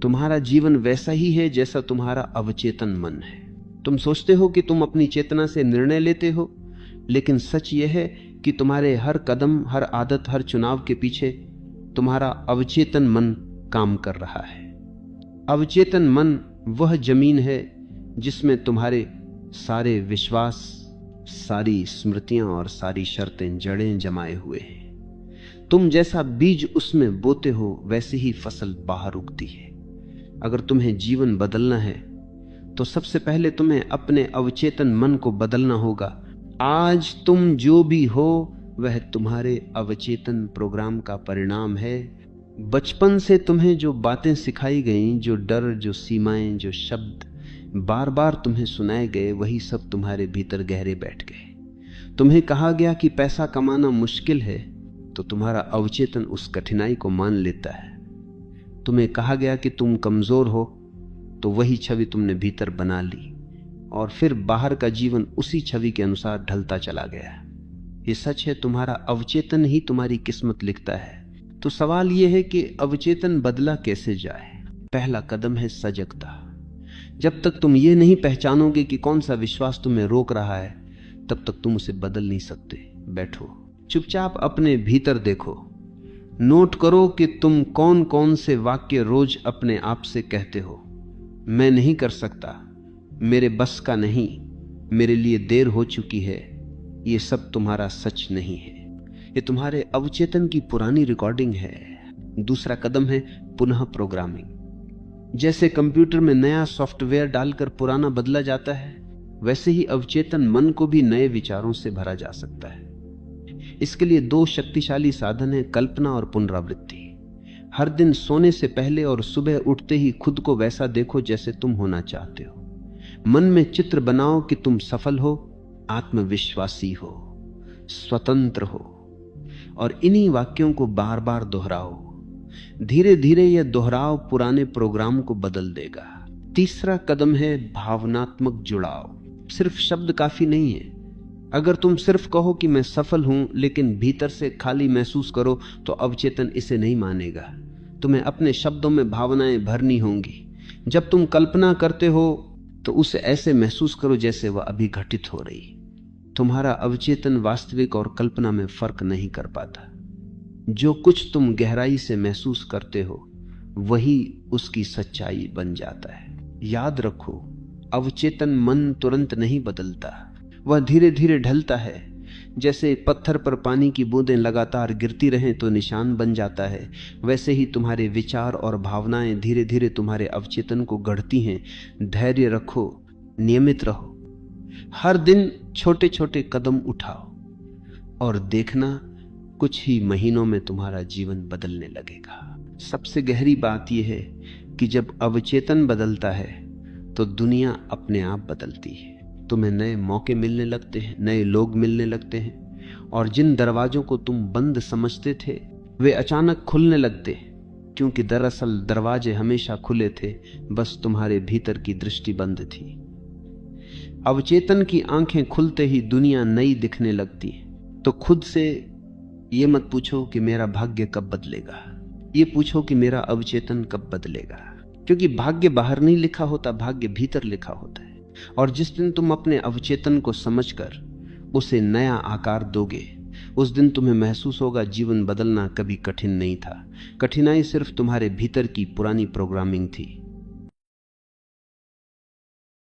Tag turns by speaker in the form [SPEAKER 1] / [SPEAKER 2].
[SPEAKER 1] तुम्हारा जीवन वैसा ही है जैसा तुम्हारा अवचेतन मन है। तुम सोचते हो कि तुम अपनी चेतना से निर्णय लेते हो, लेकिन सच यह है कि तुम्हारे हर कदम, हर आदत, हर चुनाव के पीछे तुम्हारा अवचेतन मन काम कर रहा है। अवचेतन मन वह जमीन है जिसमें तुम्हारे सारे विश्वास, सारी स्मृतियां और सारी शर्तें, जड़ें जमाए हुए हैं। तुम जैसा बीज उसमें बोते हो वैसे ही फसल बाहर उगती है। अगर तुम्हें जीवन बदलना है तो सबसे पहले तुम्हें अपने अवचेतन मन को बदलना होगा। आज तुम जो भी हो वह तुम्हारे अवचेतन प्रोग्राम का परिणाम है। बचपन से तुम्हें जो बातें सिखाई गईं, जो डर, जो सीमाएं, जो शब्द बार बार तुम्हें सुनाए गए, वही सब तुम्हारे भीतर गहरे बैठ गए। तुम्हें कहा गया कि पैसा कमाना मुश्किल है, तो तुम्हारा अवचेतन उस कठिनाई को मान लेता है। तुम्हें कहा गया कि तुम कमजोर हो, तो वही छवि तुमने भीतर बना ली और फिर बाहर का जीवन उसी छवि के अनुसार ढलता चला गया। ये सच है, तुम्हारा अवचेतन ही तुम्हारी किस्मत लिखता है। तो सवाल यह है कि अवचेतन बदला कैसे जाए। पहला कदम है सजगता। जब तक तुम ये नहीं पहचानोगे कि कौन सा विश्वास तुम्हें रोक रहा है, तब तक तुम उसे बदल नहीं सकते। बैठो, चुपचाप अपने भीतर देखो। नोट करो कि तुम कौन कौन से वाक्य रोज अपने आप से कहते हो। मैं नहीं कर सकता, मेरे बस का नहीं, मेरे लिए देर हो चुकी है। ये सब तुम्हारा सच नहीं है, ये तुम्हारे अवचेतन की पुरानी रिकॉर्डिंग है। दूसरा कदम है पुनः प्रोग्रामिंग। जैसे कंप्यूटर में नया सॉफ्टवेयर डालकर पुराना बदला जाता है, वैसे ही अवचेतन मन को भी नए विचारों से भरा जा सकता है। इसके लिए दो शक्तिशाली साधन हैं, कल्पना और पुनरावृत्ति। हर दिन सोने से पहले और सुबह उठते ही खुद को वैसा देखो जैसे तुम होना चाहते हो। मन में चित्र बनाओ कि तुम सफल हो, आत्मविश्वासी हो, स्वतंत्र हो, और इन्हीं वाक्यों को बार बार दोहराओ। धीरे धीरे यह दोहराव पुराने प्रोग्राम को बदल देगा। तीसरा कदम है भावनात्मक जुड़ाव। सिर्फ शब्द काफी नहीं है। अगर तुम सिर्फ कहो कि मैं सफल हूं, लेकिन भीतर से खाली महसूस करो, तो अवचेतन इसे नहीं मानेगा। तुम्हें अपने शब्दों में भावनाएं भरनी होंगी। जब तुम कल्पना करते हो तो उसे ऐसे महसूस करो जैसे वह अभी घटित हो रही। तुम्हारा अवचेतन वास्तविक और कल्पना में फर्क नहीं कर पाता। जो कुछ तुम गहराई से महसूस करते हो वही उसकी सच्चाई बन जाता है। याद रखो, अवचेतन मन तुरंत नहीं बदलता, वह धीरे धीरे ढलता है। जैसे पत्थर पर पानी की बूंदें लगातार गिरती रहें तो निशान बन जाता है, वैसे ही तुम्हारे विचार और भावनाएं धीरे धीरे तुम्हारे अवचेतन को गढ़ती हैं। धैर्य रखो, नियमित रहो, हर दिन छोटे छोटे कदम उठाओ और देखना कुछ ही महीनों में तुम्हारा जीवन बदलने लगेगा। सबसे गहरी बात यह है कि जब अवचेतन बदलता है तो दुनिया अपने आप बदलती है। तुम्हें नए मौके मिलने लगते हैं, नए लोग मिलने लगते हैं, और जिन दरवाजों को तुम बंद समझते थे वे अचानक खुलने लगते हैं, क्योंकि दरअसल दरवाजे हमेशा खुले थे, बस तुम्हारे भीतर की दृष्टि बंद थी। अवचेतन की आंखें खुलते ही दुनिया नई दिखने लगती है। तो खुद से ये मत पूछो कि मेरा भाग्य कब बदलेगा, ये पूछो कि मेरा अवचेतन कब बदलेगा। क्योंकि भाग्य बाहर नहीं लिखा होता, भाग्य भीतर लिखा होता है। और जिस दिन तुम अपने अवचेतन को समझकर उसे नया आकार दोगे, उस दिन तुम्हें महसूस होगा जीवन बदलना कभी कठिन नहीं था। कठिनाई सिर्फ तुम्हारे भीतर की पुरानी प्रोग्रामिंग थी।